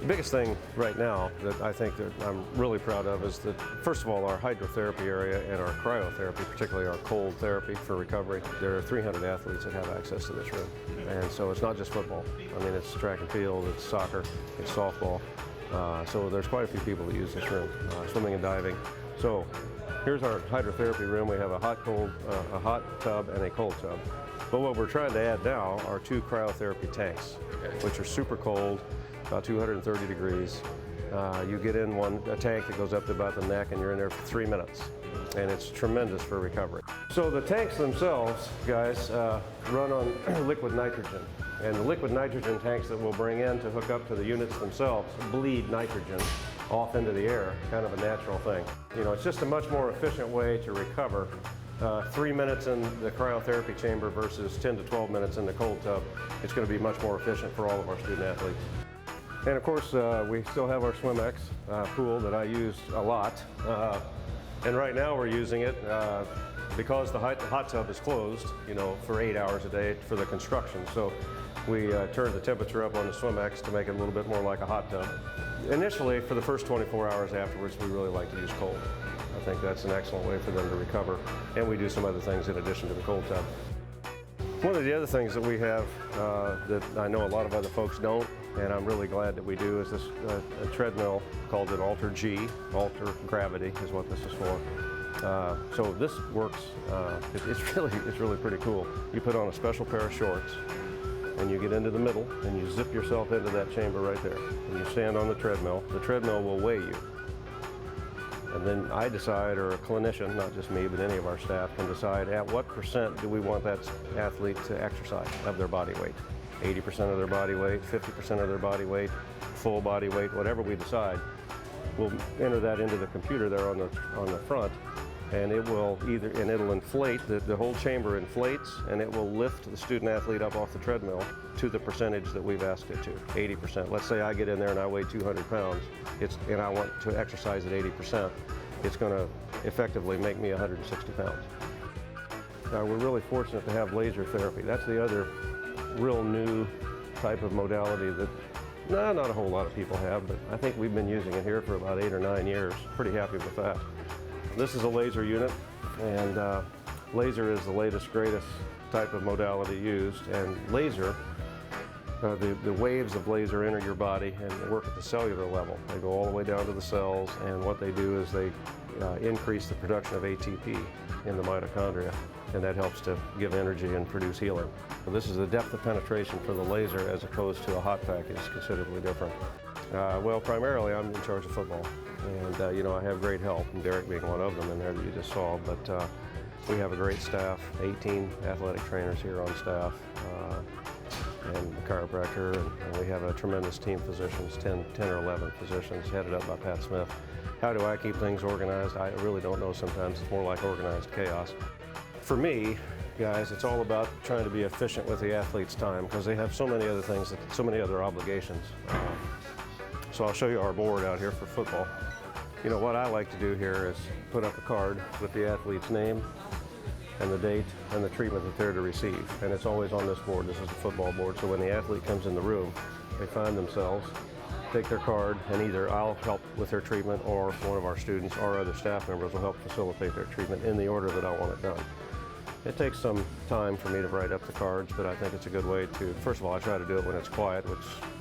The biggest thing right now that I think that I'm really proud of is that, first of all, our hydrotherapy area and our cryotherapy, particularly our cold therapy for recovery, there are 300 athletes that have access to this room. And so it's not just football. I mean, it's track and field, it's soccer, it's softball. So there's quite a few people that use this room, swimming and diving. So here's our hydrotherapy room. We have a hot tub and a cold tub. But what we're trying to add now are 2 cryotherapy tanks, which are super cold, about 230 degrees. You get in a tank that goes up to about the neck, and you're in there for 3 minutes. And it's tremendous for recovery. So the tanks themselves, guys, run on liquid nitrogen. And the liquid nitrogen tanks that we'll bring in to hook up to the units themselves bleed nitrogen off into the air, kind of a natural thing. You know, it's just a much more efficient way to recover. 3 minutes in the cryotherapy chamber versus 10 to 12 minutes in the cold tub. It's going to be much more efficient for all of our student athletes. And of course, we still have our SwimX pool that I use a lot. And right now we're using it because the hot tub is closed, you know, for 8 hours a day for the construction. So we turned the temperature up on the SwimX to make it a little bit more like a hot tub. Initially, for the first 24 hours afterwards, we really like to use cold. I think that's an excellent way for them to recover. And we do some other things in addition to the cold tub. One of the other things that we have that I know a lot of other folks don't, and I'm really glad that we do, is this a treadmill called an Alter G. Alter Gravity is what this is for. So this works, it's really pretty cool. You put on a special pair of shorts, and you get into the middle, and you zip yourself into that chamber right there. And you stand on the treadmill. The treadmill will weigh you. And then I decide, or a clinician, not just me, but any of our staff can decide at what % do we want that athlete to exercise of their body weight. 80% of their body weight, 50% of their body weight, full body weight, whatever we decide. We'll enter that into the computer there on the front, and it will it'll inflate, the whole chamber inflates, and it will lift the student athlete up off the treadmill to the percentage that we've asked it to, 80%. Let's say I get in there and I weigh 200 pounds, and I want to exercise at 80%. It's going to effectively make me 160 pounds. We're really fortunate to have laser therapy. That's the other real new type of modality that not a whole lot of people have, but I think we've been using it here for about 8 or 9 years. Pretty happy with that. This is a laser unit, and laser is the latest, greatest type of modality used. And laser, the waves of laser enter your body and work at the cellular level. They go all the way down to the cells, and what they do is they increase the production of ATP in the mitochondria, and that helps to give energy and produce healing. So this is the depth of penetration for the laser as opposed to a hot pack is considerably different. Well, primarily I'm in charge of football, and you know, I have great help, and Derek being one of them in there that you just saw, but we have a great staff, 18 athletic trainers here on staff, and a chiropractor, and we have a tremendous team of physicians, 10 or 11 physicians headed up by Pat Smith. How do I keep things organized? I really don't know sometimes. It's more like organized chaos. For me, guys, it's all about trying to be efficient with the athlete's time because they have so many other things, so many other obligations. So I'll show you our board out here for football. You know, what I like to do here is put up a card with the athlete's name and the date and the treatment that they're to receive. And it's always on this board. This is the football board. So when the athlete comes in the room, they find themselves, take their card, and either I'll help with their treatment or one of our students or other staff members will help facilitate their treatment in the order that I want it done. It takes some time for me to write up the cards, but I think it's a good way to, first of all, I try to do it when it's quiet, which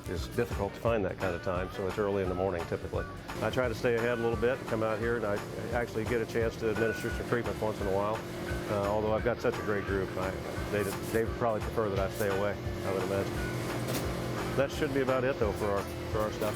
is difficult to find that kind of time, so it's early in the morning typically. I try to stay ahead a little bit and come out here, and I actually get a chance to administer some treatment once in a while. Although I've got such a great group, they probably prefer that I stay away, I would imagine. That should be about it though for our stuff.